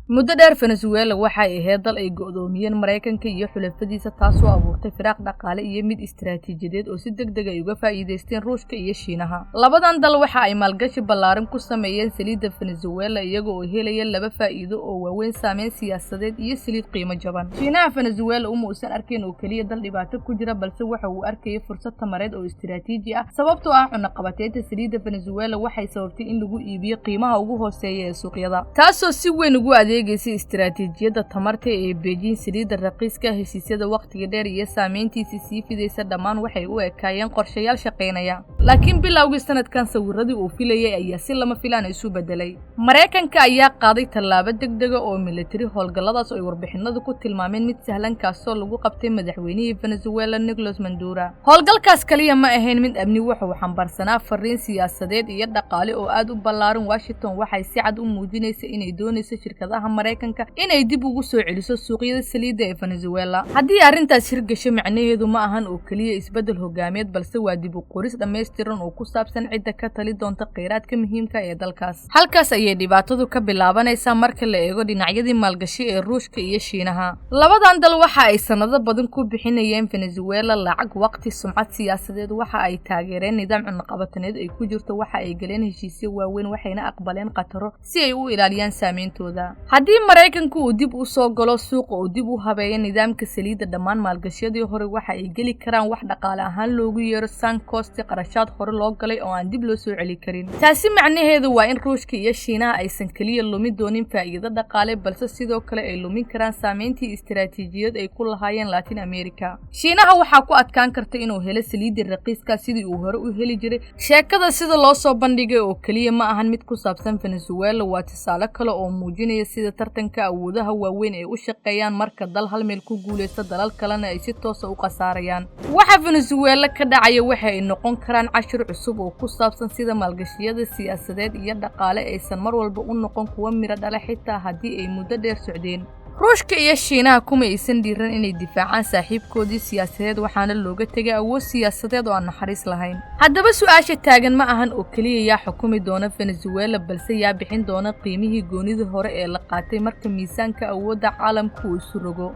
muddo dheer Venezuela waxa ay ahayd dal ay go'doomiyeen Mareykanka iyo xulafadiisa taasoo abuurtay firaaq dhaqaale iyo mid istiraatiijiyadeed oo si degdeg ah uga faa'iideysteen Ruushka iyo Shiinaha. Labadan dal waxa ay maalgashi ballaaran ku sameeyeen saliidda Venezuela iyagoo helaya laba faa'iido oo waaweyn saameyn siyaasadeed iyo saliid qiimo jaban. Shiinaha Venezuela uma uusan arkin oo kaliya dal dhibaato ku jira balse waxa uu arkay fursad tamareed oo istiraatiiji ah sababtoo ah cunaqabateynta saliidda Venezuela waxay sababtay in lagu iibiyo qiimaha ugu hooseeya ee suuqyada taasoo si weyn ugu adeegaysa istiraatiijiyadda tamarta ee Beijing. saliidda raqiiska heshiisyada waqtiga dheer iyo saameyntiisa sii fidaysa dhammaan waxay u ekaayeen qorshayaal shaqeynaya laakiin bilowgii sanadkan sawiradii uu filayay ayaa si lama filaan isu bedelay. Mareykanka ayaa qaaday tallaabo degdeg ah oo military howlgalladaas oo ay warbixinadu ku tilmaameen mid sahlan kaasoo lagu qabtay madaxweynihii Venezuela Nicolas Maduro. Howlgalkaas kaliya ma ahayn mid amni wuxuu xambaarsanaa fariin siyaasadeed iyo dhaqaale oo aad u ballaaran. Washington waxay si cad u muujinaysaa inay doonayso shirkadaha Mareykanka inay dib ugu soo celiso suuqyada saliidda ee Venezuela. Haddii arrintaas hirgasho macnaheedu ma ahan oo kaliya isbedel hogaamiyeed balse waa dib u qoris dhammaystiran oo ku saabsan cidda ka tali doonta kheyraadka muhiimka ee dalkaas. Halkaas ayay dhibaatadu ka bilaabanaysaa marka la eego dhinacyadii maalgashi ee Ruushka iyo Shiinaha. Labadan dal waxa ay sanado badan ku bixinayeen Venezuela lacag, waqti, sumcad siyaasadeed. Waxa ay taageereen nidaam cunaqabataneed ay ku jirto, waxa ay galeen heshiisyo waaweyn waxayna aqbaleen qataro si ay u ilaaliyaan saameyntooda. Haddii Mareykanku uu dib u soo galo suuqa oo dib u habeeyo nidaamka saliidda, dhammaan maalgashiyadii hore waxa ay geli karaan wax dhaqaale ahaan loogu yeero sunk cost, qarashaad hore loo galay oo aan dib loo soo celi karin. Taasi macnaheedu waa in Ruushka iyo Shiinaha aysan kaliya lumin doonin faa'iido dhaqaale balse sidoo kale ay lumin karaan saameyntii istiraatiijiyad ay ku lahaayeen Latin America. Shiinaha waxa ku adkaan karta inuu helo saliidda raqiiska sidii uu hore u heli jiray. Sheekada sida loo soo bandhigay oo kaliya ma ahan mid ku saabsan Venezuela, waa tusaale kale oo muujinaya sida tartanka awoodaha waaweyn ay u shaqeeyaan marka dal hal meel ku guuleysto dalal kalena ay si toos ah u qasaarayaan. Waxa Venezuela ka dhacaya waxa ay noqon karaan cashir cusub oo ku saabsan sida maalgashiyada siyaasadeed iyo dhaqaale aysan mar walba u noqon kuwa miro dhala xitaa haddii ay muddo dheer socdeen. Ruushka iyo Shiinaha kuma aysan dhiiran inay difaacaan saaxiibkoodii siyaasadeed waxaana looga tegay awood siyaasadeed oo aan naxariis lahayn. Haddaba su'aasha taagan ma ahan oo kaliya yaa xukumi doona Venezuela balse yaa bixin doona qiimihii goonidii hore ee la qaatay marka miisaanka awoodda caalamku uu isu rogo.